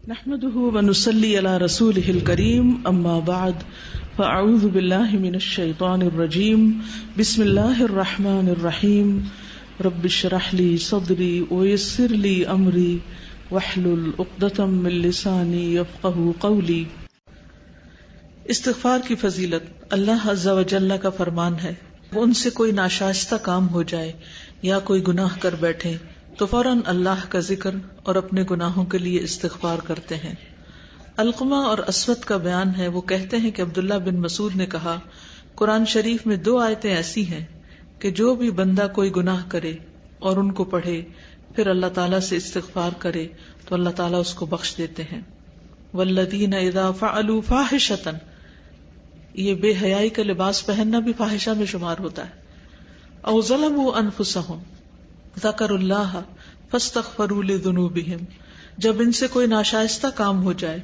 نحمده ونصلي على رسوله الكريم اما بعد فاعوذ بالله من الشيطان الرجيم بسم الله الرحمن الرحيم رب اشرح لي صدري ويسر لي امري واحلل عقدة من لساني يفقهوا قولي۔ استغفار کی فضیلت اللہ عز و جل کا فرمان ہے، ان سے کوئی ناشائستہ کام ہو جائے یا کوئی گناہ کر بیٹھے تو فوراً اللہ کا ذکر اور اپنے گناہوں کے لیے استغفار کرتے ہیں۔ علقمہ اور اسود کا بیان ہے، وہ کہتے ہیں کہ عبداللہ بن مسعود نے کہا، قرآن شریف میں 2 آیتیں ایسی ہیں کہ جو بھی بندہ کوئی گناہ کرے اور ان کو پڑھے پھر اللہ تعالیٰ سے استغفار کرے تو اللہ تعالیٰ اس کو بخش دیتے ہیں۔ والذین اذا فعلوا فاحشۃ، یہ بے حیائی کا لباس پہننا بھی فاحشہ میں شمار ہوتا ہے۔ او ظلموا انفسهم ذکروا اللہ فاستغفروا لذنوبہم، جب ان سے کوئی ناشائستہ کام ہو جائے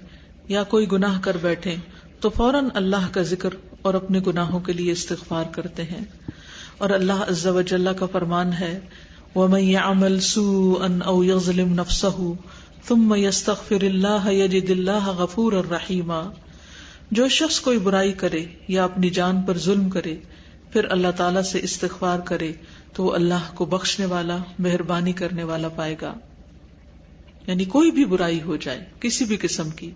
یا کوئی گناہ کر بیٹھے تو فوراً اللہ کا ذکر اور اپنے گناہوں کے لیے استغفار کرتے ہیں۔ اور اللہ عز و جل کا فرمان ہے، وَمَن يَعْمَلْ سُوءًا أَوْ يَظْلِمْ نَفْسَهُ ثُمَّ يَسْتَغْفِرِ اللَّهَ يَجِدِ اللَّهَ غَفُورًا رَحِيمًا، جو شخص کوئی برائی کرے یا اپنی جان پر ظلم کرے پھر اللہ تعالیٰ سے استغفار کرے تو وہ اللہ کو بخشنے والا، مہربانی کرنے والا پائے گا۔ یعنی کوئی بھی برائی ہو جائے کسی بھی قسم کی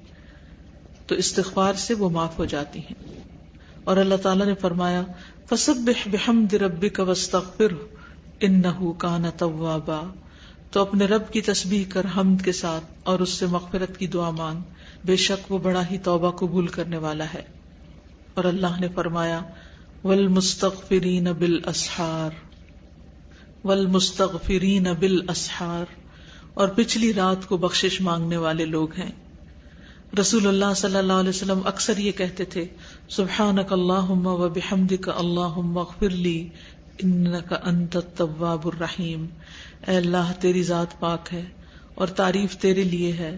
تو استغفار سے وہ معاف ہو جاتی ہیں۔ اور اللہ تعالیٰ نے فرمایا، فَسَبِّحْ بِحَمْدِ رَبِّكَ وَاسْتَغْفِرْهُ إِنَّهُ كَانَ تَوَّابًا، تو اپنے رب کی تسبیح کر حمد کے ساتھ اور اس سے مغفرت کی دعا مانگ، بے شک وہ بڑا ہی توبہ قبول کرنے والا ہے۔ اور اللہ نے فرمایا، وَالْمُسْتَغْفِرِينَ بِالْأَسْحَارِ، والمستغفرین بالاسحار، اور پچھلی رات کو بخشش مانگنے والے لوگ ہیں۔ رسول اللہ صلی اللہ علیہ وسلم اکثر یہ کہتے تھے، سبحانک اللہم وبحمدک اللہم اغفر لی انک انت التواب الرحیم، اے اللہ تیری ذات پاک ہے اور تعریف تیرے لیے ہے،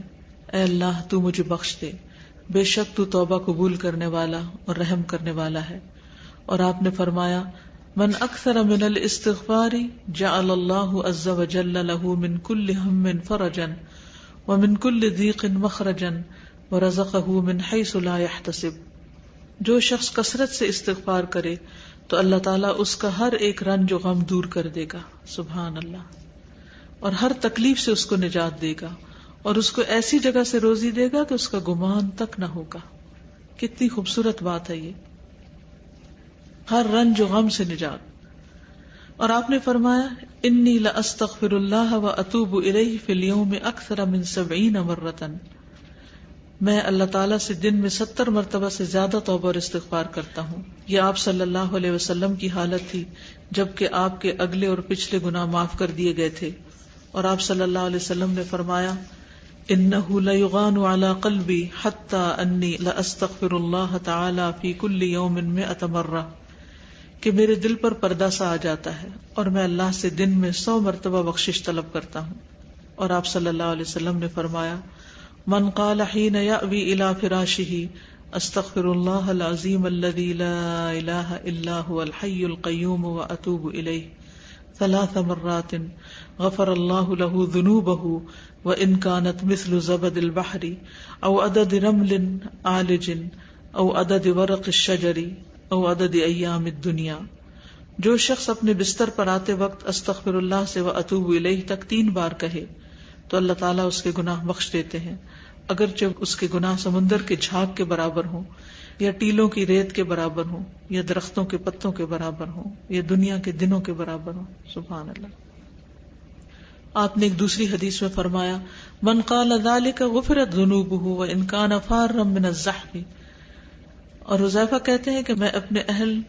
اے اللہ تو مجھے بخش دے، بے شک تو توبہ قبول کرنے والا اور رحم کرنے والا ہے۔ اور آپ نے فرمایا، من اکثر من الاستغفار جعل اللہ عز وجل له من كل هم فرجا ومن كل ضيق مخرجا ورزقه من حيث لا يحتسب، جو شخص کثرت سے استغفار کرے تو اللہ تعالیٰ اس کا ہر ایک رنج و غم دور کر دے گا، سبحان اللہ، اور ہر تکلیف سے اس کو نجات دے گا اور اس کو ایسی جگہ سے روزی دے گا کہ اس کا گمان تک نہ ہوگا۔ کتنی خوبصورت بات ہے یہ، ہر رنج و غم سے نجات۔ اور آپ نے فرمایا، انی لاستغفر اللہ واتوب الیہ فی اليوم اکثر من 70 مرۃ، میں اللہ تعالیٰ سے دن میں 70 مرتبہ سے زیادہ توبہ اور استغفار کرتا ہوں۔ یہ آپ صلی اللہ علیہ وسلم کی حالت تھی جبکہ آپ کے اگلے اور پچھلے گناہ معاف کر دیے گئے تھے۔ اور آپ صلی اللہ علیہ وسلم نے فرمایا، انہ لیغان علی قلبی حتی انی لاستغفر اللہ تعالی فی کل یوم 100 مرہ، کہ میرے دل پر پردہ سا آ جاتا ہے اور میں اللہ سے دن میں 100 مرتبہ بخشش طلب کرتا ہوں۔ اور آپ صلی اللہ علیہ وسلم نے فرمایا، من قال حین یأوی الی فراشہ استغفر اللہ العظیم الذی لا الہ الا هو الحی القیوم واتوب الیہ 3 مرات غفر اللہ له ذنوبہ وان کانت مثل زبد البحر او عدد رمل عالج او عدد ورق الشجر او عدد ایام الدنیا، جو شخص اپنے بستر پر آتے وقت استغفر اللہ سے واتوب الیہ تک 3 بار کہے تو اللہ تعالیٰ اس کے گناہ بخش دیتے ہیں، اگرچہ اس کے گناہ سمندر کے جھاگ کے برابر ہوں یا ٹیلوں کی ریت کے برابر ہوں یا درختوں کے پتوں کے برابر ہوں یا دنیا کے دنوں کے برابر ہوں، سبحان اللہ۔ آپ نے ایک دوسری حدیث میں فرمایا، من قال ذلك غفرت ذنوبہ وان کان فارا من الزحف، اور حذیفہ کہتے ہیں کہ میں اپنے اہل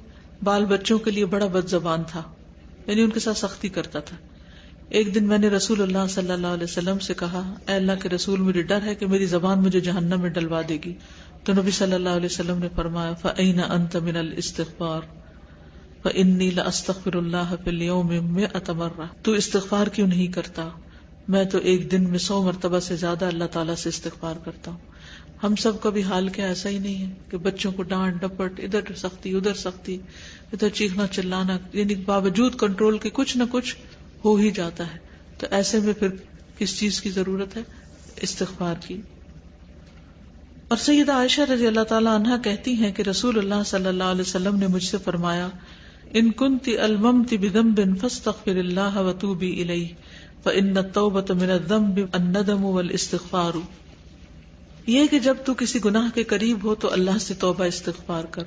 بال بچوں کے لیے بڑا بد زبان تھا، یعنی ان کے ساتھ سختی کرتا تھا۔ ایک دن میں نے رسول اللہ صلی اللہ علیہ وسلم سے کہا، اے اللہ کے رسول، مجھے ڈر ہے کہ میری زبان مجھے جہنم میں ڈلوا دے گی۔ تو نبی صلی اللہ علیہ وسلم نے فرمایا، فأین انت من الاستغفار فإنی لاستغفر اللہ فی اليوم 100 مرہ، تو استغفار کیوں نہیں کرتا؟ میں تو ایک دن میں 100 مرتبہ سے زیادہ اللہ تعالیٰ سے استغفار کرتا ہوں۔ ہم سب کا بھی حال کیا ایسا ہی نہیں ہے کہ بچوں کو ڈانٹ ڈپٹ، ادھر سختی ادھر سختی، ادھر چیخنا چلانا، یعنی باوجود کنٹرول کے کچھ نہ کچھ ہو ہی جاتا ہے۔ تو ایسے میں پھر کس چیز کی ضرورت ہے؟ استغفار کی۔ اور سیدہ عائشہ رضی اللہ تعالی عنہا کہتی ہیں کہ رسول اللہ صلی اللہ علیہ وسلم نے مجھ سے فرمایا، ان کنت الممت بذنب فاستغفر اللہ وتوبی الیہ فان التوبۃ من الذنب الندم والاستغفار. یہ کہ جب تو کسی گناہ کے قریب ہو تو اللہ سے توبہ استغفار کر.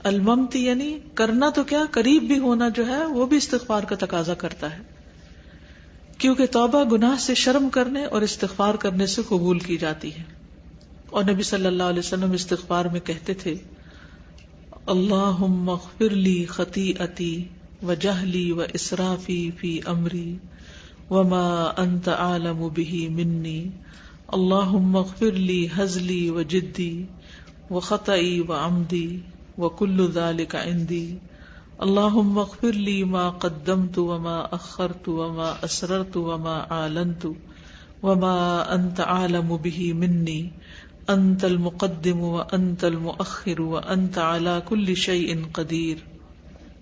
الممت یعنی کرنا تو کیا، قریب بھی ہونا جو ہے وہ بھی استغفار کا تقاضا کرتا ہے، کیونکہ توبہ گناہ سے شرم کرنے اور استغفار کرنے سے قبول کی جاتی ہے. اور نبی صلی اللہ علیہ وسلم استغفار میں کہتے تھے، اللہم اغفر لی خطیئتی وجہلی واسرافی فی امری وما انت عالم بہ منی، اللہم اغفر لی ہزلی وجدی وخطئی وعمدی وکل ذلک عندی، اللہم اغفر لی ما قدمت وما اخرت وما اسررت وما اعلنت وما انت عالم بہ منی، انت المقدم وانت المؤخر وانت علی کل شیء قدیر.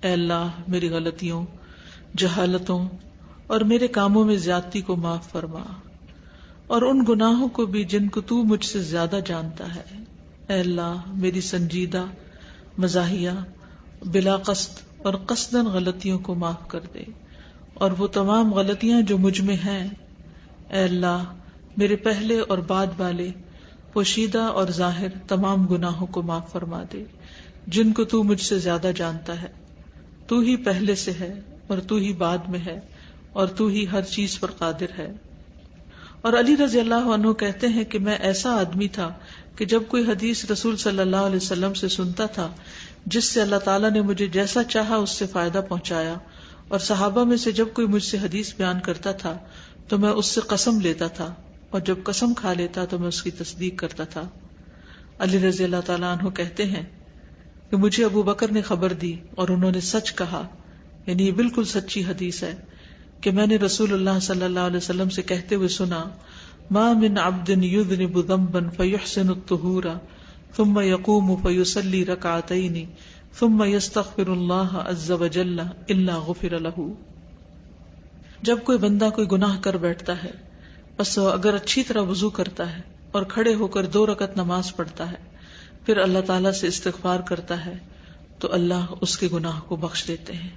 اے اللہ میری غلطیوں، جہالتوں اور میرے کاموں میں زیادتی کو معاف فرما، اور ان گناہوں کو بھی جن کو تو مجھ سے زیادہ جانتا ہے. اے اللہ میری سنجیدہ، مزاحیہ، بلا قصد اور قصداً غلطیوں کو معاف کر دے، اور وہ تمام غلطیاں جو مجھ میں ہیں. اے اللہ میرے پہلے اور بعد والے، پوشیدہ اور ظاہر تمام گناہوں کو معاف فرما دے جن کو تو مجھ سے زیادہ جانتا ہے. تو ہی پہلے سے ہے اور تو ہی بعد میں ہے اور تو ہی ہر چیز پر قادر ہے. اور علی رضی اللہ عنہ کہتے ہیں کہ میں ایسا آدمی تھا کہ جب کوئی حدیث رسول صلی اللہ علیہ وسلم سے سنتا تھا جس سے اللہ تعالیٰ نے مجھے جیسا چاہا اس سے فائدہ پہنچایا، اور صحابہ میں سے جب کوئی مجھ سے حدیث بیان کرتا تھا تو میں اس سے قسم لیتا تھا، اور جب قسم کھا لیتا تو میں اس کی تصدیق کرتا تھا. علی رضی اللہ تعالیٰ عنہ کہتے ہیں کہ مجھے ابو بکر نے خبر دی اور انہوں نے سچ کہا، یعنی یہ بالکل سچی حدیث ہے کہ میں نے رسول اللہ صلی اللہ علیہ وسلم سے کہتے ہوئے سنا، ما من عبد یذنب ذنبا فیحسن الطہور ثم یقوم فیصلی رکعتین ثم یستغفر اللہ عز وجل الا غفر لہ. جب کوئی بندہ کوئی گناہ کر بیٹھتا ہے بس وہ اگر اچھی طرح وضو کرتا ہے اور کھڑے ہو کر 2 رکعت نماز پڑھتا ہے، پھر اللہ تعالیٰ سے استغفار کرتا ہے تو اللہ اس کے گناہ کو بخش دیتے ہیں.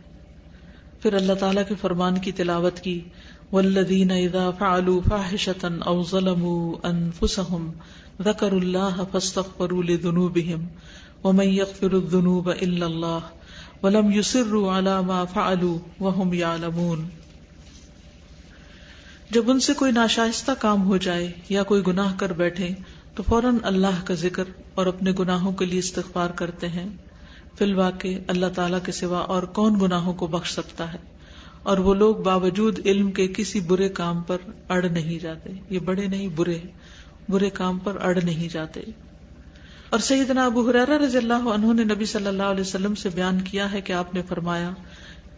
پھر اللہ تعالیٰ کے فرمان کی تلاوت کی، والذین اذا فعلوا فاحشۃ او ظلموا انفسهم ذکروا اللہ فاستغفروا لذنوبهم ومن یغفر الذنوب الا اللہ ولم یصروا علی ما فعلوا وهم یعلمون. جب ان سے کوئی ناشائستہ کام ہو جائے یا کوئی گناہ کر بیٹھے تو فوراً اللہ کا ذکر اور اپنے گناہوں کے لیے استغفار کرتے ہیں. فی الواقع اللہ تعالیٰ کے سوا اور کون گناہوں کو بخش سکتا ہے، اور وہ لوگ باوجود علم کے کسی برے کام پر اڑ نہیں جاتے. یہ بڑے نہیں، برے کام پر اڑ نہیں جاتے. اور سیدنا ابو ہریرہ رضی اللہ عنہ نے نبی صلی اللہ علیہ وسلم سے بیان کیا ہے کہ آپ نے فرمایا،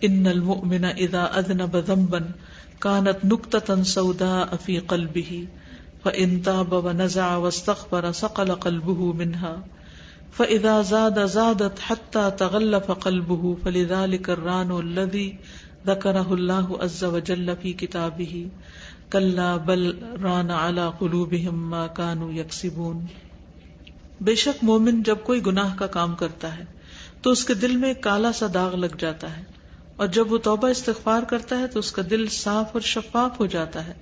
ان المؤمن اذا اذنب ذنبا كانت نقطة سوداء في قلبه فإن تاب ونزع واستغفر صقل قلبه منها فإذا زادت حتى تغلف قلبه فلذلك الران الذي ذكره الله عز وجل في كتابه كلا بل ران على قلوبهم ما كانوا يكسبون. بے شک مومن جب کوئی گناہ کا کام کرتا ہے تو اس کے دل میں کالا سا داغ لگ جاتا ہے، اور جب وہ توبہ استغفار کرتا ہے تو اس کا دل صاف اور شفاف ہو جاتا ہے،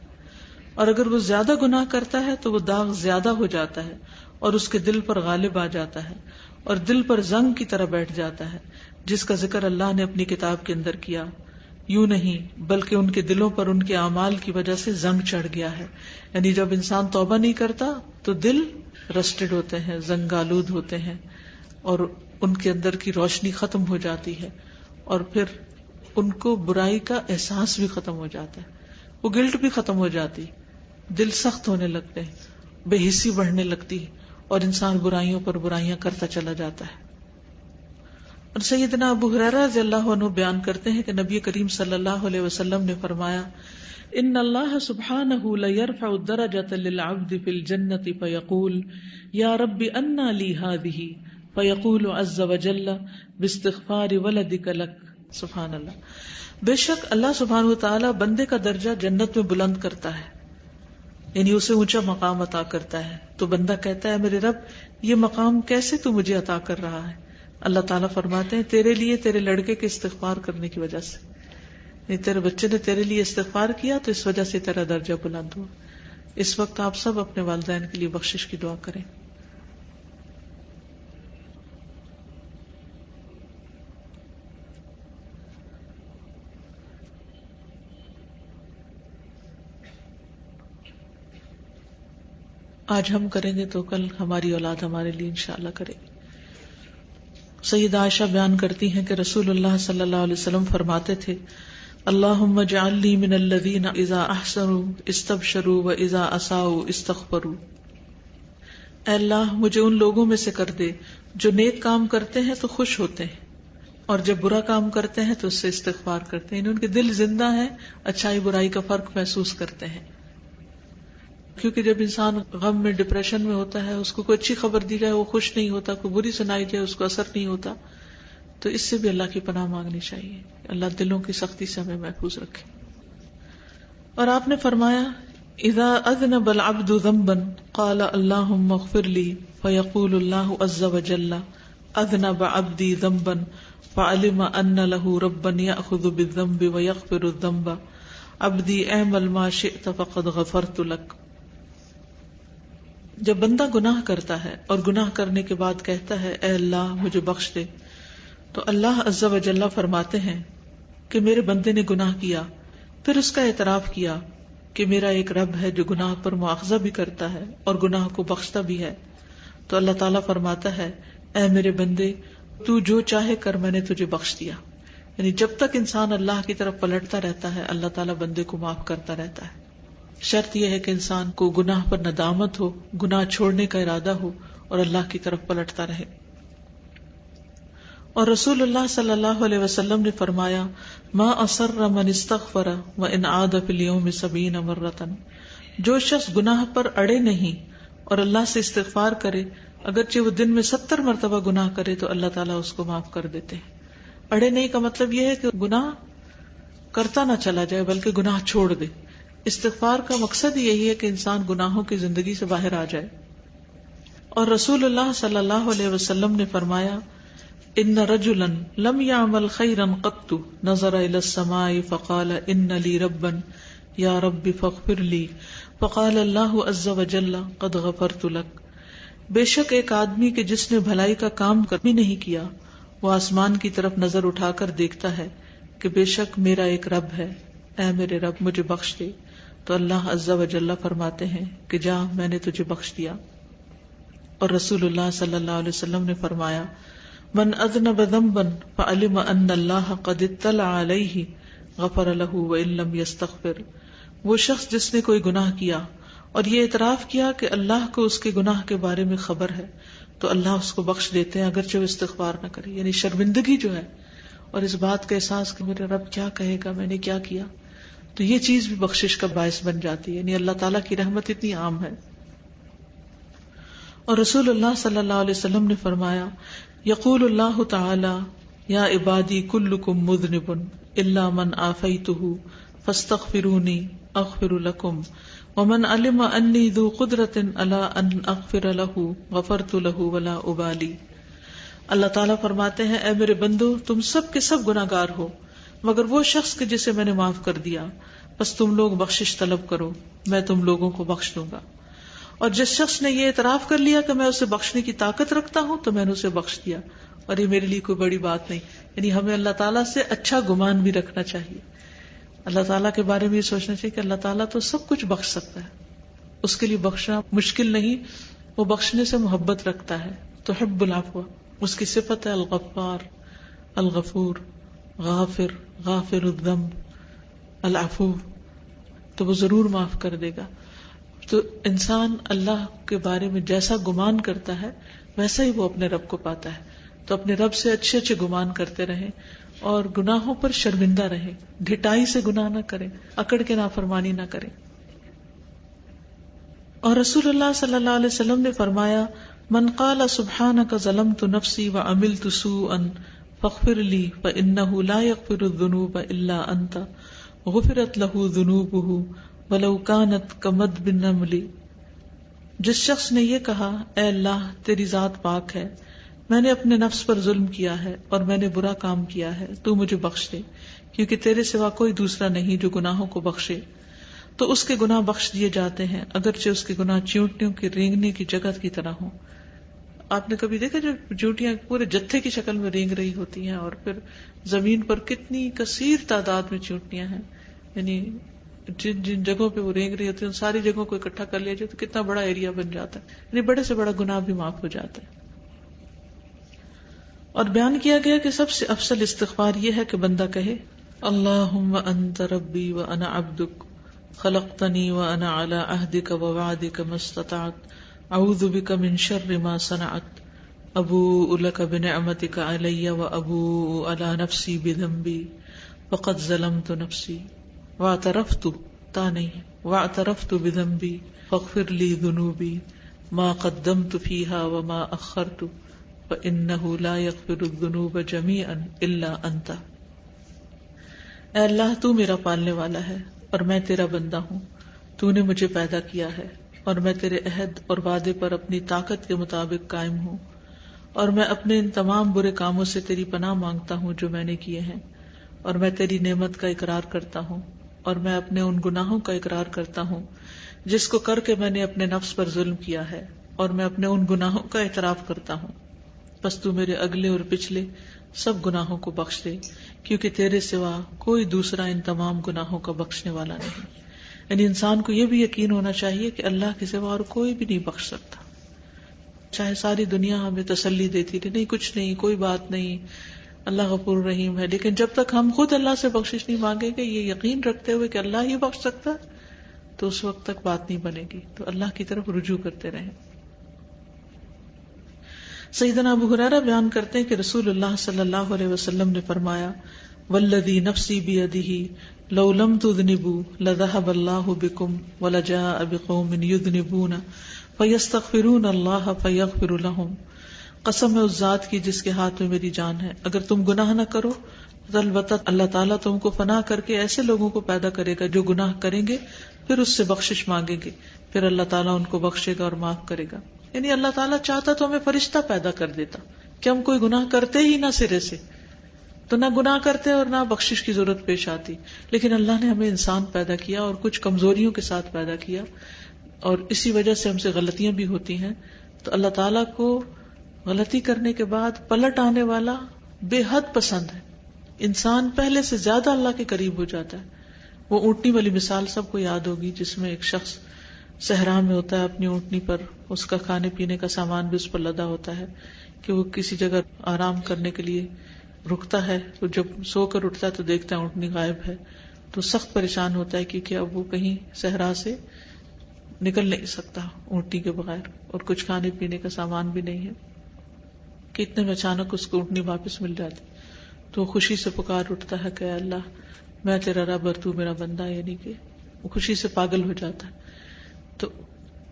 اور اگر وہ زیادہ گناہ کرتا ہے تو وہ داغ زیادہ ہو جاتا ہے اور اس کے دل پر غالب آ جاتا ہے اور دل پر زنگ کی طرح بیٹھ جاتا ہے، جس کا ذکر اللہ نے اپنی کتاب کے اندر کیا. یوں نہیں بلکہ ان کے دلوں پر ان کے اعمال کی وجہ سے زنگ چڑھ گیا ہے. یعنی جب انسان توبہ نہیں کرتا تو دل رسٹڈ ہوتے ہیں، زنگ آلود ہوتے ہیں، اور ان کے اندر کی روشنی ختم ہو جاتی ہے، اور پھر ان کو برائی کا احساس بھی ختم ہو جاتا ہے، وہ گلٹ بھی ختم ہو جاتی، دل سخت ہونے لگتے ہیں، بے حسی بڑھنے لگتی اور انسان برائیوں پر برائیاں کرتا چلا جاتا ہے. اور سیدنا ابو ہریرہ رضی اللہ عنہ بیان کرتے ہیں کہ نبی کریم صلی اللہ علیہ وسلم نے فرمایا، ان اللہ سبحانہ لیرفع الدرجۃ للعبد فی الجنۃ فیقول یا رب انا لی ہذہ فیقول عز وجل باستغفار ولدک لک. سبحان اللہ. بے شک اللہ سبحانہ وتعالی بندے کا درجہ جنت میں بلند کرتا ہے یعنی اسے اونچا مقام عطا کرتا ہے. تو بندہ کہتا ہے میرے رب یہ مقام کیسے تو مجھے عطا کر رہا ہے؟ اللہ تعالیٰ فرماتے ہیں تیرے لیے تیرے لڑکے کے استغفار کرنے کی وجہ سے، یعنی تیرے بچے نے تیرے لیے استغفار کیا تو اس وجہ سے تیرا درجہ بلند ہوا. اس وقت آپ سب اپنے والدین کے لیے بخشش کی دعا کریں. آج ہم کریں گے تو کل ہماری اولاد ہمارے لیے انشاءاللہ کرے گی. سیدہ عائشہ بیان کرتی ہیں کہ رسول اللہ صلی اللہ علیہ وسلم فرماتے تھے اللہم اجعل لی من الذین اذا احسنوا استبشروا واذا اساؤوا استغفروا. اے اللہ مجھے ان لوگوں میں سے کر دے جو نیک کام کرتے ہیں تو خوش ہوتے ہیں اور جب برا کام کرتے ہیں تو اس سے استغفار کرتے ہیں، یعنی ان کے دل زندہ ہیں، اچھائی برائی کا فرق محسوس کرتے ہیں. کیونکہ جب انسان غم میں ڈپریشن میں ہوتا ہے، اس کو کوئی اچھی خبر دی جائے وہ خوش نہیں ہوتا، کوئی بری سنائی جائے اس کو اثر نہیں ہوتا. تو اس سے بھی اللہ کی پناہ مانگنی چاہیے، اللہ دلوں کی سختی سے ہمیں محفوظ رکھے. اور آپ نے فرمایا اذا اذنب العبد ذنبا قال اللهم اغفر لي فيقول الله عز وجل اذنب عبدي ذنبا فعلم ان له ربا يأخذ بالذنب ويغفر الذنب عبدي اعمل ما شئت فقد غفرت لك. جب بندہ گناہ کرتا ہے اور گناہ کرنے کے بعد کہتا ہے اے اللہ مجھے بخش دے، تو اللہ عز و جل فرماتے ہیں کہ میرے بندے نے گناہ کیا، پھر اس کا اعتراف کیا کہ میرا ایک رب ہے جو گناہ پر مواخذہ بھی کرتا ہے اور گناہ کو بخشتا بھی ہے. تو اللہ تعالیٰ فرماتا ہے اے میرے بندے تو جو چاہے کر، میں نے تجھے بخش دیا. یعنی جب تک انسان اللہ کی طرف پلٹتا رہتا ہے اللہ تعالیٰ بندے کو معاف کرتا رہتا ہے. شرط یہ ہے کہ انسان کو گناہ پر ندامت ہو، گناہ چھوڑنے کا ارادہ ہو اور اللہ کی طرف پلٹتا رہے. اور رسول اللہ صلی اللہ علیہ وسلم نے فرمایا ما اصر من استغفر وان عاد فی اليوم 70 مرۃ. جو شخص گناہ پر اڑے نہیں اور اللہ سے استغفار کرے، اگرچہ وہ دن میں 70 مرتبہ گناہ کرے تو اللہ تعالیٰ اس کو معاف کر دیتے ہیں. اڑے نہیں کا مطلب یہ ہے کہ گناہ کرتا نہ چلا جائے بلکہ گناہ چھوڑ دے. استغفار کا مقصد یہی ہے کہ انسان گناہوں کی زندگی سے باہر آ جائے. اور رسول اللہ صلی اللہ علیہ وسلم نے فرمایا ان رجلا لم يعمل خيرا قط نظر الى السماء فقال ان لي ربا يا رب فاغفر لي فقال الله عز وجل قد غفرت لك. بے شک ایک آدمی کے جس نے بھلائی کا کام کبھی نہیں کیا وہ آسمان کی طرف نظر اٹھا کر دیکھتا ہے کہ بے شک میرا ایک رب ہے، اے میرے رب مجھے بخش دے. تو اللہ عز و جل فرماتے ہیں کہ جا میں نے تجھے بخش دیا. اور رسول اللہ صلی اللہ علیہ وسلم نے فرمایا من اذنب ذنبا فعلم ان اللہ قد اطلع علیہ غفر له وان لم یستغفر. وہ شخص جس نے کوئی گناہ کیا اور یہ اعتراف کیا کہ اللہ کو اس کے گناہ کے بارے میں خبر ہے تو اللہ اس کو بخش دیتے ہیں اگرچہ وہ استغفار نہ کرے. یعنی شرمندگی جو ہے اور اس بات کا احساس کہ میرا رب کیا کہے گا، میں نے کیا کیا، تو یہ چیز بھی بخشش کا باعث بن جاتی ہے. یعنی اللہ تعالیٰ کی رحمت اتنی عام ہے. اور رسول اللہ صلی اللہ علیہ وسلم نے فرمایا یقول اللہ تعالی یا عبادی کلکم مذنب الا من عافیتہ فاستغفرونی اغفر لکم ومن علم انی ذو قدرت علی ان اغفر له غفرت له ولا ابالی. اللہ تعالیٰ فرماتے ہیں اے میرے بندو تم سب کے سب گناہگار ہو مگر وہ شخص کے جسے میں نے معاف کر دیا، بس تم لوگ بخشش طلب کرو میں تم لوگوں کو بخش دوں گا. اور جس شخص نے یہ اعتراف کر لیا کہ میں اسے بخشنے کی طاقت رکھتا ہوں تو میں نے اسے بخش دیا اور یہ میرے لیے کوئی بڑی بات نہیں. یعنی ہمیں اللہ تعالیٰ سے اچھا گمان بھی رکھنا چاہیے. اللہ تعالیٰ کے بارے میں یہ سوچنا چاہیے کہ اللہ تعالیٰ تو سب کچھ بخش سکتا ہے، اس کے لیے بخشنا مشکل نہیں، وہ بخشنے سے محبت رکھتا ہے. تحب العفو، اس کی صفت ہے الغفار، الغفور، غافر، غافر الذنب، العفو، تو وہ ضرور معاف کر دے گا. تو انسان اللہ کے بارے میں جیسا گمان کرتا ہے ویسا ہی وہ اپنے رب کو پاتا ہے. تو اپنے رب سے اچھے اچھے گمان کرتے رہیں اور گناہوں پر شرمندہ رہیں، ڈھٹائی سے گناہ نہ کریں، اکڑ کے نافرمانی نہ کریں. اور رسول اللہ صلی اللہ علیہ وسلم نے فرمایا من قال سبحانک ظلمت نفسی وعملت سوءا فاغفر لی فانہ لا یغفر الذنوب الا انت غفرت له ذنوبہ وَلَوْ كَانَتْ كَمَدْ بِالنَّمْلِ، جس شخص نے یہ کہا اے اللہ تیری ذات پاک ہے، میں نے اپنے نفس پر ظلم کیا ہے اور میں نے برا کام کیا ہے، تو مجھے بخش دے کیونکہ تیرے سوا کوئی دوسرا نہیں جو گناہوں کو بخشے، تو اس کے گناہ بخش دیے جاتے ہیں اگرچہ اس کے گناہ چیونٹیوں کے رینگنے کی جگہ کی طرح ہوں۔ آپ نے کبھی دیکھا جب چیونٹیاں پورے جتھے کی شکل میں رینگ رہی ہوتی ہیں اور پھر زمین پر کتنی کثیر تعداد میں چیونٹیاں ہیں، یعنی جن جن جگہوں پہ وہ رینگ رہی ہوتی ہیں ان ساری جگہوں کو اکٹھا کر لیا جائے تو کتنا بڑا ایریا بن جاتا ہے، یعنی بڑے سے بڑا گناہ بھی معاف ہو جاتا ہے۔ اور بیان کیا گیا کہ سب سے افضل استغفار یہ ہے کہ بندہ کہے اللہم انت ربی وانا عبدک خلقتنی وانا علی عہدک ووعدک ما استطعت اعوذ بک من شر ما صنعت ابوء لک بنعمتک علی وابوء علی نفسی بذنبی فقد ظلمت نفسی واعترفت واعترفت بذنبی فاغفر لی ذنوبی ما قدمت فیہا وما اخرت فإنہ لا یغفر الذنوب جميعا الا انت۔ اے اللہ تو میرا پالنے والا ہے اور میں تیرا بندہ ہوں، تو نے مجھے پیدا کیا ہے اور میں تیرے عہد اور وعدے پر اپنی طاقت کے مطابق قائم ہوں، اور میں اپنے ان تمام برے کاموں سے تیری پناہ مانگتا ہوں جو میں نے کیے ہیں، اور میں تیری نعمت کا اقرار کرتا ہوں، اور میں اپنے ان گناہوں کا اقرار کرتا ہوں جس کو کر کے میں نے اپنے نفس پر ظلم کیا ہے، اور میں اپنے ان گناہوں کا اعتراف کرتا ہوں، بس تو میرے اگلے اور پچھلے سب گناہوں کو بخش دے کیونکہ تیرے سوا کوئی دوسرا ان تمام گناہوں کا بخشنے والا نہیں۔ یعنی انسان کو یہ بھی یقین ہونا چاہیے کہ اللہ کے سوا اور کوئی بھی نہیں بخش سکتا، چاہے ساری دنیا ہمیں تسلی دیتی رہے نہیں کچھ نہیں کوئی بات نہیں اللہ غفور رحیم ہے، لیکن جب تک ہم خود اللہ سے بخشش نہیں مانگیں گے یہ یقین رکھتے ہوئے کہ اللہ ہی بخش سکتا تو اس وقت تک بات نہیں بنے گی، تو اللہ کی طرف رجوع کرتے رہیں۔ سیدنا ابو ہریرہ بیان کرتے ہیں کہ رسول اللہ صلی اللہ علیہ وسلم نے فرمایا والذی نفسی بیدہ لو لم تذنبوا لذهب اللہ بکم ولجاء بقوم یذنبون فیستغفرون اللہ فیغفر لهم، قسم ہے اس ذات کی جس کے ہاتھ میں میری جان ہے، اگر تم گناہ نہ کرو تو البتہ اللہ تعالیٰ تم کو فنا کر کے ایسے لوگوں کو پیدا کرے گا جو گناہ کریں گے پھر اس سے بخشش مانگیں گے، پھر اللہ تعالیٰ ان کو بخشے گا اور معاف کرے گا۔ یعنی اللہ تعالیٰ چاہتا تو ہمیں فرشتہ پیدا کر دیتا کہ ہم کوئی گناہ کرتے ہی نہ سرے سے، تو نہ گناہ کرتے اور نہ بخشش کی ضرورت پیش آتی، لیکن اللہ نے ہمیں انسان پیدا کیا اور کچھ کمزوریوں کے ساتھ پیدا کیا، اور اسی وجہ سے ہم سے غلطیاں بھی ہوتی ہیں، تو اللہ تعالیٰ کو غلطی کرنے کے بعد پلٹ آنے والا بے حد پسند ہے۔ انسان پہلے سے زیادہ اللہ کے قریب ہو جاتا ہے۔ وہ اونٹنی والی مثال سب کو یاد ہوگی جس میں ایک شخص صحرا میں ہوتا ہے، اپنی اونٹنی پر اس کا کھانے پینے کا سامان بھی اس پر لدا ہوتا ہے کہ وہ کسی جگہ آرام کرنے کے لیے رکتا ہے، تو جب سو کر اٹھتا ہے تو دیکھتا ہے اونٹنی غائب ہے، تو سخت پریشان ہوتا ہے کیونکہ اب وہ کہیں صحرا سے نکل نہیں سکتا اونٹنی کے بغیر، اور کچھ کھانے پینے کا سامان بھی نہیں ہے، کہ اتنے میں اچانک اس کو اونٹنی واپس مل جاتی، تو وہ خوشی سے پکار اٹھتا ہے کہ اللہ میں تیرا رب اور تو میرا بندہ، یعنی کہ وہ خوشی سے پاگل ہو جاتا ہے۔ تو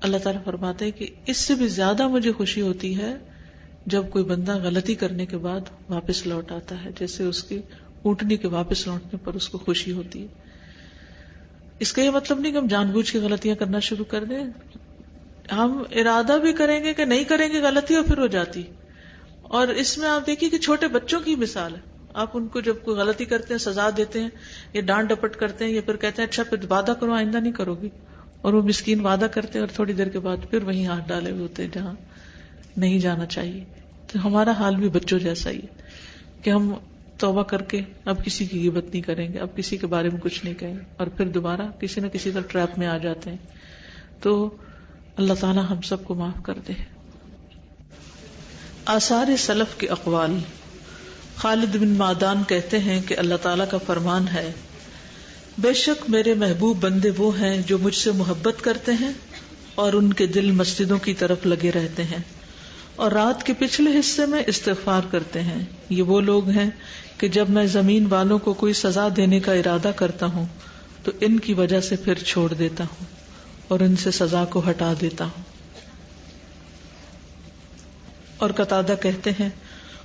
اللہ تعالیٰ فرماتے ہیں کہ اس سے بھی زیادہ مجھے خوشی ہوتی ہے جب کوئی بندہ غلطی کرنے کے بعد واپس لوٹ آتا ہے، جیسے اس کی اونٹنی کے واپس لوٹنے پر اس کو خوشی ہوتی ہے۔ اس کا یہ مطلب نہیں کہ ہم جان بوجھ کے غلطیاں کرنا شروع کر دیں، ہم ارادہ بھی کریں گے کہ نہیں کریں گے غلطی اور پھر ہو جاتی۔ اور اس میں آپ دیکھیے کہ چھوٹے بچوں کی مثال ہے، آپ ان کو جب کوئی غلطی کرتے ہیں سزا دیتے ہیں یا ڈانٹ ڈپٹ کرتے ہیں یا پھر کہتے ہیں اچھا پھر وعدہ کرو آئندہ نہیں کرو گی، اور وہ مسکین وعدہ کرتے ہیں اور تھوڑی دیر کے بعد پھر وہیں ہاتھ ڈالے ہوئے ہوتے ہیں جہاں نہیں جانا چاہیے۔ تو ہمارا حال بھی بچوں جیسا ہی ہے کہ ہم توبہ کر کے اب کسی کی غیبت نہیں کریں گے، اب کسی کے بارے میں کچھ نہیں کہیں گے، اور پھر دوبارہ کسی نہ کسی طرح ٹریپ میں آ جاتے ہیں۔ تو اللہ تعالیٰ ہم سب کو معاف کر دے۔ آثار سلف کے اقوال۔ خالد بن معدان کہتے ہیں کہ اللہ تعالیٰ کا فرمان ہے بے شک میرے محبوب بندے وہ ہیں جو مجھ سے محبت کرتے ہیں اور ان کے دل مسجدوں کی طرف لگے رہتے ہیں اور رات کے پچھلے حصے میں استغفار کرتے ہیں۔ یہ وہ لوگ ہیں کہ جب میں زمین والوں کو کوئی سزا دینے کا ارادہ کرتا ہوں تو ان کی وجہ سے پھر چھوڑ دیتا ہوں اور ان سے سزا کو ہٹا دیتا ہوں۔ اور قتادہ کہتے ہیں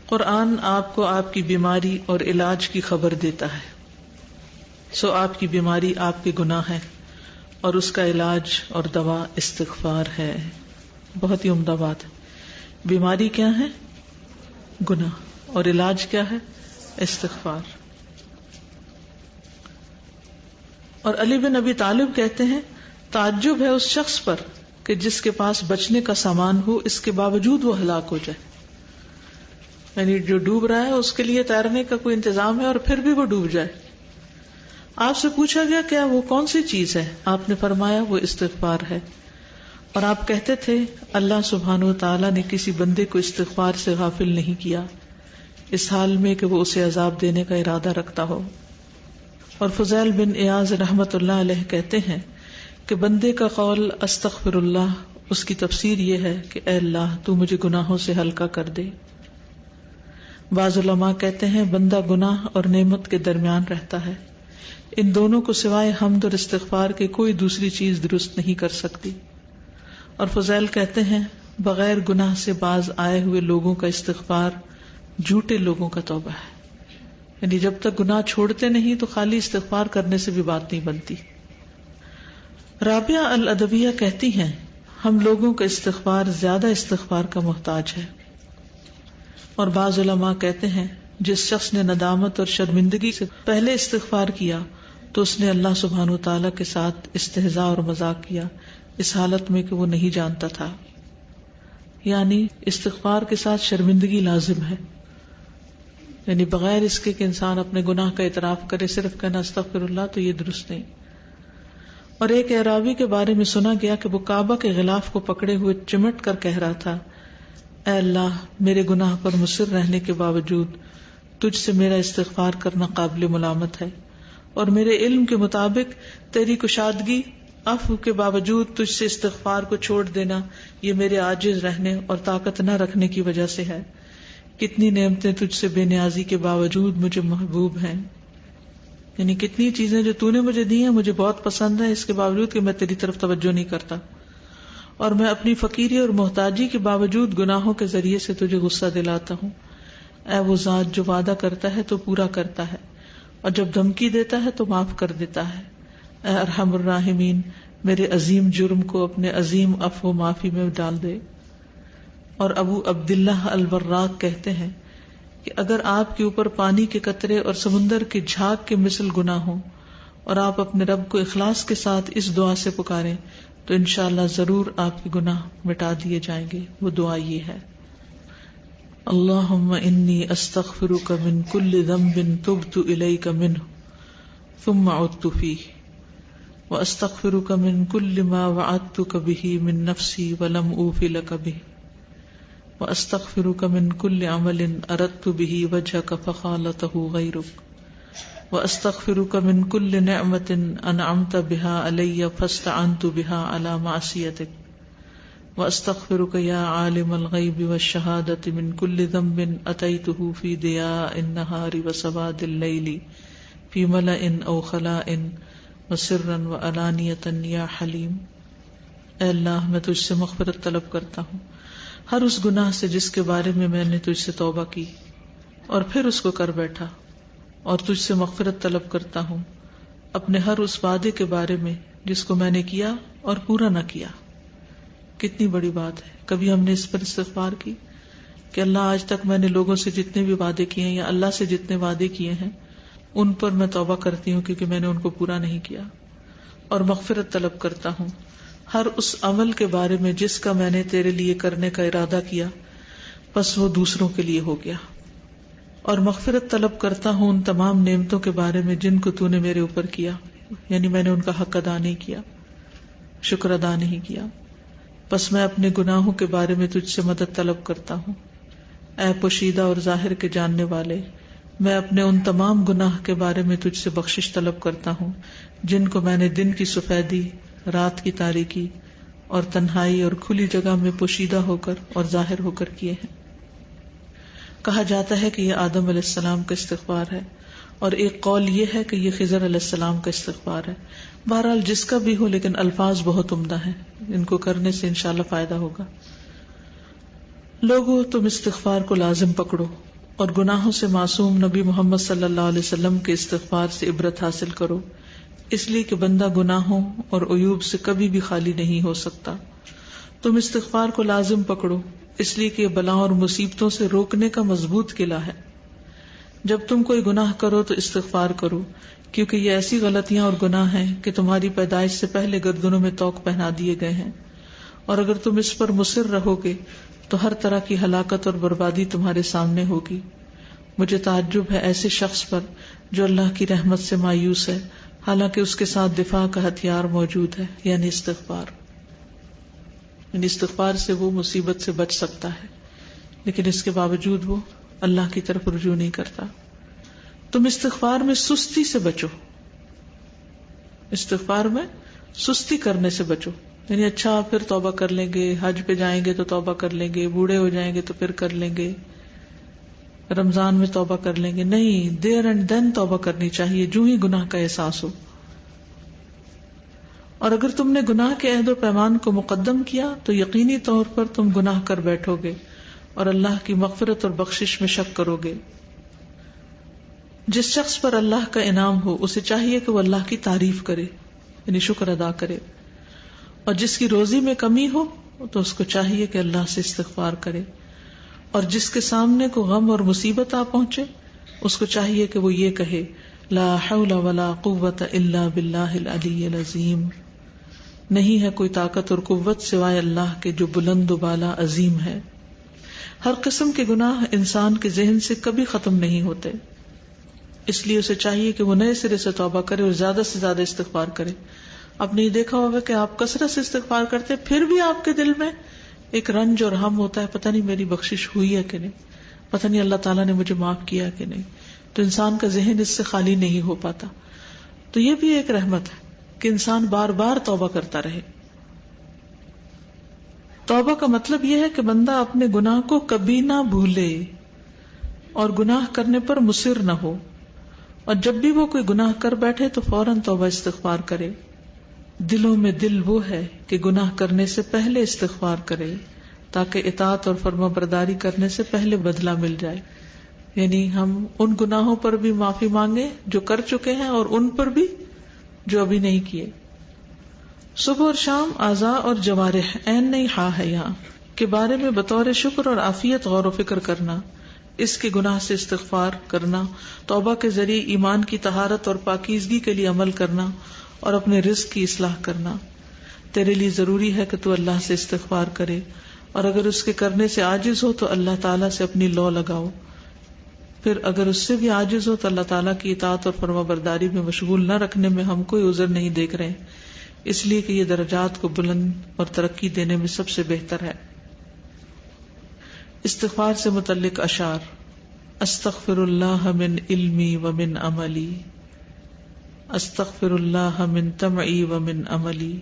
قرآن آپ کو آپ کی بیماری اور علاج کی خبر دیتا ہے، سو آپ کی بیماری آپ کے گناہ ہیں اور اس کا علاج اور دوا استغفار ہے. بہت ہی عمدہ بات ہے. بیماری کیا ہے؟ گناہ. اور علاج کیا ہے؟ استغفار. اور علی بن ابی طالب کہتے ہیں تعجب ہے اس شخص پر کہ جس کے پاس بچنے کا سامان ہو، اس کے باوجود وہ ہلاک ہو جائے. یعنی جو ڈوب رہا ہے اس کے لیے تیرنے کا کوئی انتظام ہے اور پھر بھی وہ ڈوب جائے. آپ سے پوچھا گیا کیا وہ کون سی چیز ہے؟ آپ نے فرمایا وہ استغفار ہے. اور آپ کہتے تھے اللہ سبحانہ و تعالیٰ نے کسی بندے کو استغفار سے غافل نہیں کیا اس حال میں کہ وہ اسے عذاب دینے کا ارادہ رکھتا ہو. اور فضیل بن ایاز رحمت اللہ علیہ کہتے ہیں کہ بندے کا قول استغفر اللہ، اس کی تفسیر یہ ہے کہ اے اللہ تو مجھے گناہوں سے ہلکا کر دے. بعض علماء کہتے ہیں بندہ گناہ اور نعمت کے درمیان رہتا ہے، ان دونوں کو سوائے حمد اور استغفار کے کوئی دوسری چیز درست نہیں کر سکتی. اور فضیل کہتے ہیں بغیر گناہ سے باز آئے ہوئے لوگوں کا استغفار جھوٹے لوگوں کا توبہ ہے. یعنی جب تک گناہ چھوڑتے نہیں تو خالی استغفار کرنے سے بھی بات نہیں بنتی. رابعہ الادویہ کہتی ہیں ہم لوگوں کا استغفار زیادہ استغفار کا محتاج ہے. اور بعض علماء کہتے ہیں جس شخص نے ندامت اور شرمندگی سے پہلے استغفار کیا تو اس نے اللہ سبحانہ وتعالی کے ساتھ استہزاء اور مذاق کیا اس حالت میں کہ وہ نہیں جانتا تھا. یعنی استغفار کے ساتھ شرمندگی لازم ہے. یعنی بغیر اس کے کہ انسان اپنے گناہ کا اعتراف کرے صرف کہنا استغفر اللہ تو یہ درست نہیں. اور ایک اعرابی کے بارے میں سنا گیا کہ وہ کعبہ کے غلاف کو پکڑے ہوئے چمٹ کر کہہ رہا تھا اے اللہ میرے گناہ پر مصر رہنے کے باوجود تجھ سے میرا استغفار کرنا قابل ملامت ہے، اور میرے علم کے مطابق تیری کشادگی عفو کے باوجود تجھ سے استغفار کو چھوڑ دینا یہ میرے عاجز رہنے اور طاقت نہ رکھنے کی وجہ سے ہے. کتنی نعمتیں تجھ سے بے نیازی کے باوجود مجھے محبوب ہیں. یعنی کتنی چیزیں جو تو نے مجھے دی ہیں مجھے بہت پسند ہیں، اس کے باوجود کہ میں تیری طرف توجہ نہیں کرتا، اور میں اپنی فقیری اور محتاجی کے باوجود گناہوں کے ذریعے سے تجھے غصہ دلاتا ہوں. اے وہ ذات جو وعدہ کرتا ہے تو پورا کرتا ہے اور جب دھمکی دیتا ہے تو معاف کر دیتا ہے. اے ارحم الراحمین میرے عظیم جرم کو اپنے عظیم عفو معافی میں ڈال دے. اور ابو عبداللہ البراق کہتے ہیں کہ اگر آپ کے اوپر پانی کے قطرے اور سمندر کی جھاگ کے مثل گناہ ہوں اور آپ اپنے رب کو اخلاص کے ساتھ اس دعا سے پکاریں تو انشاءاللہ ضرور آپ کے گناہ مٹا دیے جائیں گے. وہ دعا یہ ہے اللہم انی استغفرک من کل ذنب تبت الیک منہ ثم عدت فیہ واستغفرک من کل ما وعدتک بہ من نفسی ولم اوف لک بہ وَأَسْتَغْفِرُكَ مِنْ كُلِّ عَمَلٍ أَرَدْتُ بِهِ وَجْهَكَ فَخَالَطَهُ غَيْرُكَ وَأَسْتَغْفِرُكَ مِنْ كُلِّ نِعْمَةٍ أَنْعَمْتَ بِهَا عَلَيَّ فَاسْتَعَنْتُ بِهَا عَلَى مَعْصِيَتِكَ وَأَسْتَغْفِرُكَ يَا عَالِمَ الْغَيْبِ وَالشَّهَادَةِ مِنْ كُلِّ ذَنْبٍ أَتَيْتُهُ فِي ضِيَاءِ النَّهَارِ وَسَوَادِ اللَّيْلِ فِي مَلَإٍ أَوْ خَلَاءٍ وَسِرًّا وَعَلَانِيَةً يَا حَلِيمُ. اے اللہ میں تجھ سے مغفرت طلب کرتا ہوں ہر اس گناہ سے جس کے بارے میں نے تجھ سے توبہ کی اور پھر اس کو کر بیٹھا، اور تجھ سے مغفرت طلب کرتا ہوں اپنے ہر اس وعدے کے بارے میں جس کو میں نے کیا اور پورا نہ کیا. کتنی بڑی بات ہے. کبھی ہم نے اس پر استغفار کی کہ اللہ آج تک میں نے لوگوں سے جتنے بھی وعدے کیے ہیں یا اللہ سے جتنے وعدے کیے ہیں ان پر میں توبہ کرتی ہوں کیونکہ میں نے ان کو پورا نہیں کیا، اور مغفرت طلب کرتا ہوں ہر اس عمل کے بارے میں جس کا میں نے تیرے لیے کرنے کا ارادہ کیا بس وہ دوسروں کے لیے ہو گیا، اور مغفرت طلب کرتا ہوں ان تمام نعمتوں کے بارے میں جن کو تو نے میرے اوپر کیا، یعنی میں نے ان کا حق ادا نہیں کیا، شکر ادا نہیں کیا. بس میں اپنے گناہوں کے بارے میں تجھ سے مدد طلب کرتا ہوں. اے پوشیدہ اور ظاہر کے جاننے والے، میں اپنے ان تمام گناہ کے بارے میں تجھ سے بخشش طلب کرتا ہوں جن کو میں نے دن کی سفیدی، رات کی تاریکی اور تنہائی اور کھلی جگہ میں پوشیدہ ہو کر اور ظاہر ہو کر کیے ہیں. کہا جاتا ہے کہ یہ آدم علیہ السلام کا استغفار ہے، اور ایک قول یہ ہے کہ یہ خضر علیہ السلام کا استغفار ہے. بہرحال جس کا بھی ہو لیکن الفاظ بہت عمدہ ہیں، ان کو کرنے سے انشاءاللہ فائدہ ہوگا. لوگوں تم استغفار کو لازم پکڑو اور گناہوں سے معصوم نبی محمد صلی اللہ علیہ وسلم کے استغفار سے عبرت حاصل کرو اس لیے کہ بندہ گناہوں اور عیوب سے کبھی بھی خالی نہیں ہو سکتا. تم استغفار کو لازم پکڑو، اس لیے کہ یہ بلاؤں اور مصیبتوں سے روکنے کا مضبوط قلعہ ہے. جب تم کوئی گناہ کرو تو استغفار کرو، کیونکہ یہ ایسی غلطیاں اور گناہ ہیں کہ تمہاری پیدائش سے پہلے گردنوں میں طوق پہنا دیے گئے ہیں، اور اگر تم اس پر مصر رہو گے تو ہر طرح کی ہلاکت اور بربادی تمہارے سامنے ہوگی. مجھے تعجب ہے ایسے شخص پر جو اللہ کی رحمت سے مایوس ہے، حالانکہ اس کے ساتھ دفاع کا ہتھیار موجود ہے، یعنی استغفار. یعنی استغفار سے وہ مصیبت سے بچ سکتا ہے، لیکن اس کے باوجود وہ اللہ کی طرف رجوع نہیں کرتا. تم استغفار میں سستی سے بچو، استغفار میں سستی کرنے سے بچو. یعنی اچھا پھر توبہ کر لیں گے، حج پہ جائیں گے تو توبہ کر لیں گے، بوڑھے ہو جائیں گے تو پھر کر لیں گے، رمضان میں توبہ کر لیں گے. نہیں، دیر اینڈ دین توبہ کرنی چاہیے جو ہی گناہ کا احساس ہو. اور اگر تم نے گناہ کے عہد و پیمان کو مقدم کیا تو یقینی طور پر تم گناہ کر بیٹھو گے اور اللہ کی مغفرت اور بخشش میں شک کرو گے. جس شخص پر اللہ کا انعام ہو اسے چاہیے کہ وہ اللہ کی تعریف کرے، یعنی شکر ادا کرے، اور جس کی روزی میں کمی ہو تو اس کو چاہیے کہ اللہ سے استغفار کرے، اور جس کے سامنے کو غم اور مصیبت آ پہنچے اس کو چاہیے کہ وہ یہ کہے لا حول ولا قوت الا باللہ العلی العظیم. نہیں ہے کوئی طاقت اور قوت سوائے اللہ کے جو بلند و بالا عظیم ہے. ہر قسم کے گناہ انسان کے ذہن سے کبھی ختم نہیں ہوتے، اس لیے اسے چاہیے کہ وہ نئے سرے سے توبہ کرے اور زیادہ سے زیادہ استغفار کرے. آپ نے یہ دیکھا ہوگا کہ آپ کثرت سے استغفار کرتے پھر بھی آپ کے دل میں ایک رنج اور ہم ہوتا ہے، پتہ نہیں میری بخشش ہوئی ہے کہ نہیں، پتہ نہیں اللہ تعالیٰ نے مجھے معاف کیا کہ نہیں. تو انسان کا ذہن اس سے خالی نہیں ہو پاتا. تو یہ بھی ایک رحمت ہے کہ انسان بار بار توبہ کرتا رہے. توبہ کا مطلب یہ ہے کہ بندہ اپنے گناہ کو کبھی نہ بھولے اور گناہ کرنے پر مصر نہ ہو، اور جب بھی وہ کوئی گناہ کر بیٹھے تو فوراً توبہ استغفار کرے. دلوں میں دل وہ ہے کہ گناہ کرنے سے پہلے استغفار کرے تاکہ اطاعت اور فرما برداری کرنے سے پہلے بدلہ مل جائے. یعنی ہم ان گناہوں پر بھی معافی مانگے جو کر چکے ہیں اور ان پر بھی جو ابھی نہیں کیے. صبح اور شام اعضاء اور جوارح عین نہیں ہاں ہے یہاں کے بارے میں بطور شکر اور عافیت غور و فکر کرنا، اس کے گناہ سے استغفار کرنا، توبہ کے ذریعے ایمان کی طہارت اور پاکیزگی کے لیے عمل کرنا اور اپنے رزق کی اصلاح کرنا. تیرے لیے ضروری ہے کہ تو اللہ سے استغفار کرے، اور اگر اس کے کرنے سے عاجز ہو تو اللہ تعالیٰ سے اپنی لو لگاؤ. پھر اگر اس سے بھی عاجز ہو تو اللہ تعالیٰ کی اطاعت اور فرما برداری میں مشغول نہ رکھنے میں ہم کوئی عذر نہیں دیکھ رہے، اس لیے کہ یہ درجات کو بلند اور ترقی دینے میں سب سے بہتر ہے. استغفار سے متعلق اشعار: استغفر اللہ من علمی ومن عملی، استغفر اللہ من طمعی ومن عملی،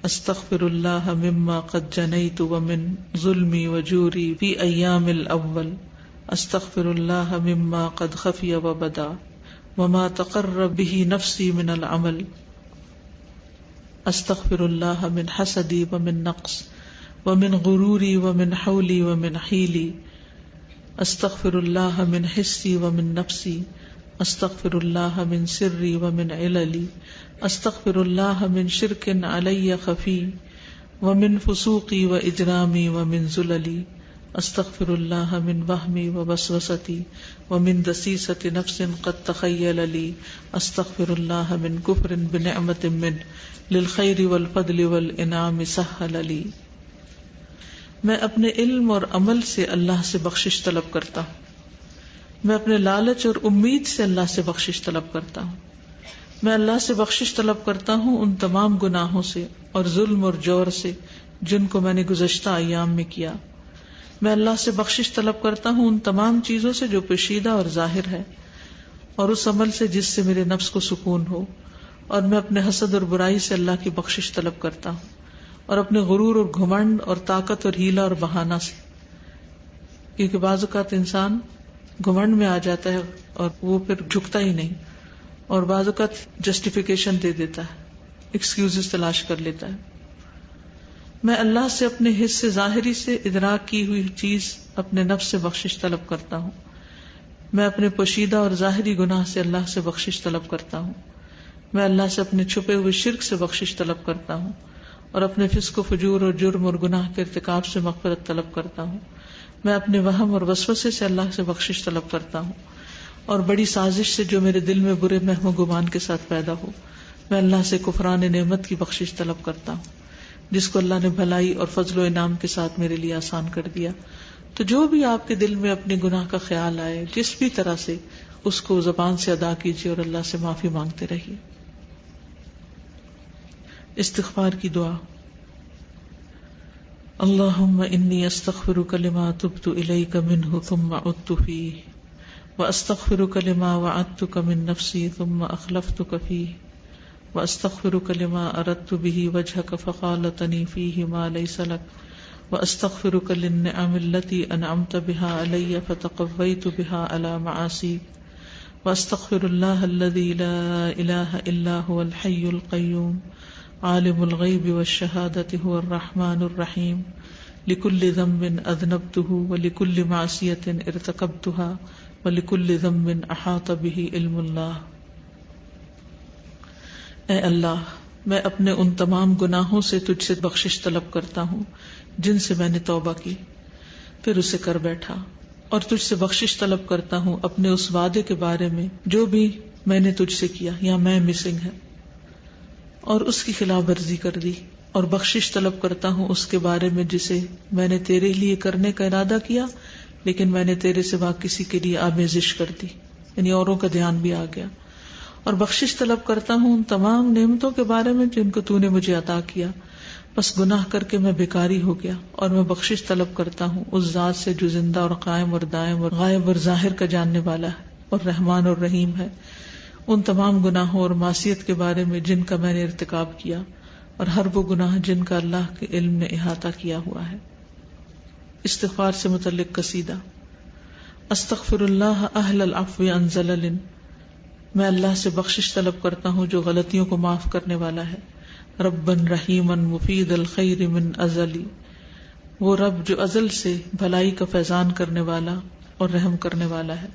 استغفر اللہ مما قد جنیت ومن ظلمی وجوری فی ایام الاول، استغفر اللہ مما قد خفی وبدا وما تقرب به نفسی من العمل، استغفر اللہ من حسدی ومن نقص ومن غروری ومن حولی ومن حیلی، استغفر اللہ من حسی ومن نفسی، استغفر اللہ من سری ومن عللی، استغفر اللہ من شرک علی خفی ومن فسوقی و اجرامی ومن زللی، استغفر اللہ من وہمی و وسوستی ومن دسیسۃ نفس قد تخیل لی، استغفر اللہ من کفر بنعمت من للخیر والفضل والانعام سہل لی. میں اپنے علم اور عمل سے اللہ سے بخشش طلب کرتا ہوں، میں اپنے لالچ اور امید سے اللہ سے بخشش طلب کرتا ہوں، میں اللہ سے بخشش طلب کرتا ہوں ان تمام گناہوں سے اور ظلم اور جور سے جن کو میں نے گزشتہ ایام میں کیا. میں اللہ سے بخشش طلب کرتا ہوں ان تمام چیزوں سے جو پوشیدہ اور ظاہر ہے، اور اس عمل سے جس سے میرے نفس کو سکون ہو، اور میں اپنے حسد اور برائی سے اللہ کی بخشش طلب کرتا ہوں، اور اپنے غرور اور گھمنڈ اور طاقت اور ہیلا اور بہانہ سے، کیونکہ بعض اوقات انسان گھمنڈ میں آ جاتا ہے اور وہ پھر جھکتا ہی نہیں، اور بعض اوقات جسٹیفیکیشن دے دیتا ہے، ایکسکیوزز تلاش کر لیتا ہے. میں اللہ سے اپنے حصے ظاہری سے ادراک کی ہوئی چیز اپنے نفس سے بخشش طلب کرتا ہوں، میں اپنے پوشیدہ اور ظاہری گناہ سے اللہ سے بخشش طلب کرتا ہوں، میں اللہ سے اپنے چھپے ہوئے شرک سے بخشش طلب کرتا ہوں اور اپنے فسق و فجور اور جرم اور گناہ کے ارتکاب سے مغفرت طلب کرتا ہوں. میں اپنے وہم اور وسوسے سے اللہ سے بخشش طلب کرتا ہوں اور بڑی سازش سے جو میرے دل میں برے وہم و گمان کے ساتھ پیدا ہو. میں اللہ سے کفران نعمت کی بخشش طلب کرتا ہوں جس کو اللہ نے بھلائی اور فضل و انعام کے ساتھ میرے لیے آسان کر دیا. تو جو بھی آپ کے دل میں اپنے گناہ کا خیال آئے جس بھی طرح سے اس کو زبان سے ادا کیجیے اور اللہ سے معافی مانگتے رہیے. استغفار کی دعا. اللہم انی استغفرک لما تبت الیک منہ ثم عدت فیہ واستغفرک لما وعدتک من نفسی ثم اخلفتک فیہ واستغفرک لما اردت به وجهک فخالطنی فیہ ما لیس لک واستغفرک للنعم التي انعمت بها علی فتقویت بها على معاصیک واستغفر اللہ الذی لا الہ الا هو الحی القیوم عالم الغیب والشہادۃ هو الرحمن الرحیم لکل ذنب اذنبته ولکل معصیۃ ارتکبتها ولکل ذنب احاط به علم اللہ. اے اللہ، میں اپنے ان تمام گناہوں سے تجھ سے بخشش طلب کرتا ہوں جن سے میں نے توبہ کی پھر اسے کر بیٹھا، اور تجھ سے بخشش طلب کرتا ہوں اپنے اس وعدے کے بارے میں جو بھی میں نے تجھ سے کیا یا میں مسنگ ہے اور اس کی خلاف ورزی کر دی، اور بخشش طلب کرتا ہوں اس کے بارے میں جسے میں نے تیرے لیے کرنے کا ارادہ کیا لیکن میں نے تیرے سوا کسی کے لیے آمیزش کر دی، یعنی اوروں کا دھیان بھی آ گیا. اور بخشش طلب کرتا ہوں ان تمام نعمتوں کے بارے میں جن کو تو نے مجھے عطا کیا، بس گناہ کر کے میں بیکاری ہو گیا، اور میں بخشش طلب کرتا ہوں اس ذات سے جو زندہ اور قائم اور دائم اور غائب اور ظاہر کا جاننے والا ہے اور رحمان اور رحیم ہے، ان تمام گناہوں اور معصیت کے بارے میں جن کا میں نے ارتکاب کیا اور ہر وہ گناہ جن کا اللہ کے علم نے احاطہ کیا ہوا ہے. استغفار سے متعلق قصیدہ. استغفر اللہ اہل العفو عن زلل. میں اللہ سے بخشش طلب کرتا ہوں جو غلطیوں کو معاف کرنے والا ہے. ربن رحیما مفید الخیر من ازلی. وہ رب جو ازل سے بھلائی کا فیضان کرنے والا اور رحم کرنے والا ہے.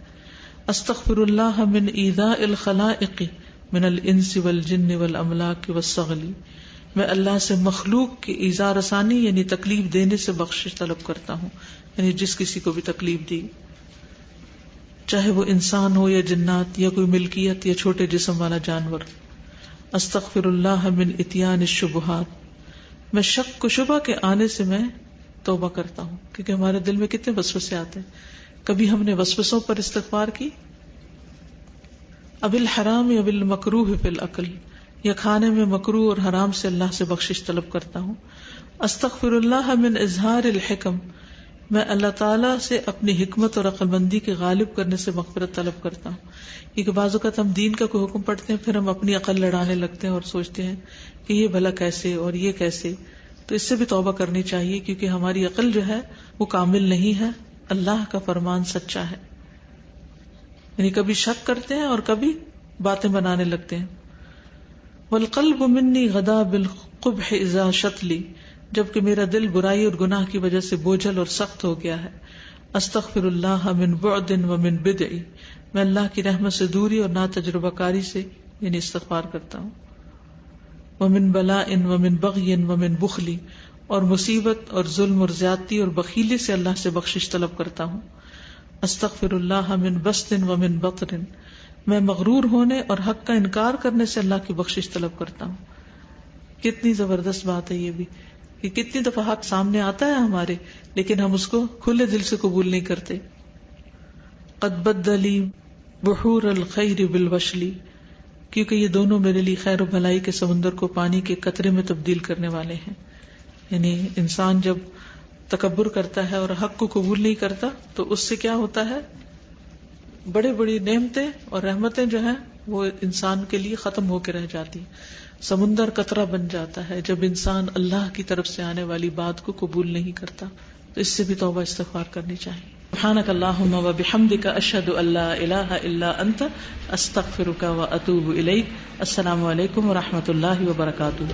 استغفر اللہ من ایذاء الخلائق من الانس والجن والاملاک والصغل. میں اللہ سے مخلوق کی ایذا رسانی یعنی تکلیف دینے سے بخشش طلب کرتا ہوں، یعنی جس کسی کو بھی تکلیف دی، چاہے وہ انسان ہو یا جنات یا کوئی ملکیت یا چھوٹے جسم والا جانور. استغفر اللہ من اتیان الشبہات. میں شک و شبہ کے آنے سے میں توبہ کرتا ہوں، کیونکہ ہمارے دل میں کتنے وسوسے آتے ہیں. کبھی ہم نے وسوسوں پر استغفار کی؟ اب الحرام اب المکروہ فی الاکل. یا کھانے میں مکروہ اور حرام سے اللہ سے بخشش طلب کرتا ہوں. استغفر اللہ من اظہار الحکم. میں اللہ تعالیٰ سے اپنی حکمت اور عقل مندی کے غالب کرنے سے مغفرت طلب کرتا ہوں. کیونکہ بعض اوقات ہم دین کا کوئی حکم پڑھتے ہیں پھر ہم اپنی عقل لڑانے لگتے ہیں اور سوچتے ہیں کہ یہ بھلا کیسے اور یہ کیسے. تو اس سے بھی توبہ کرنی چاہیے کیونکہ ہماری عقل جو ہے وہ کامل نہیں ہے، اللہ کا فرمان سچا ہے. یعنی کبھی شک کرتے ہیں اور کبھی باتیں بنانے لگتے ہیں. والقلب منی غدا بالقبح اذا شتلی. جبکہ میرا دل برائی اور گناہ کی وجہ سے بوجھل اور سخت ہو گیا ہے. استغفر اللہ من بعد ومن بدع. میں اللہ کی رحمت سے دوری اور ناتجربہ کاری سے یعنی استغفار کرتا ہوں. ومن بلاء ومن بغی ومن بخل. اور مصیبت اور ظلم اور زیادتی اور بخیلی سے اللہ سے بخشش طلب کرتا ہوں. استغفر اللہ من بسط ومن بطر. میں مغرور ہونے اور حق کا انکار کرنے سے اللہ کی بخشش طلب کرتا ہوں. کتنی زبردست بات ہے یہ بھی کہ کتنی دفعہ حق سامنے آتا ہے ہمارے لیکن ہم اس کو کھلے دل سے قبول نہیں کرتے. قد بدلی بحور الخیر بالوشلی. کیونکہ یہ دونوں میرے لیے خیر و بھلائی کے سمندر کو پانی کے قطرے میں تبدیل کرنے والے ہیں. یعنی انسان جب تکبر کرتا ہے اور حق کو قبول نہیں کرتا تو اس سے کیا ہوتا ہے، بڑی بڑی نعمتیں اور رحمتیں جو ہیں وہ انسان کے لیے ختم ہو کے رہ جاتی. سمندر قطرہ بن جاتا ہے جب انسان اللہ کی طرف سے آنے والی بات کو قبول نہیں کرتا. تو اس سے بھی توبہ استغفار کرنی چاہیے. سبحانک اللہم و بحمدک اشہد ان لا الہ الا انت استغفرک و اتوب الیک. السلام علیکم و رحمۃ اللہ وبرکاتہ.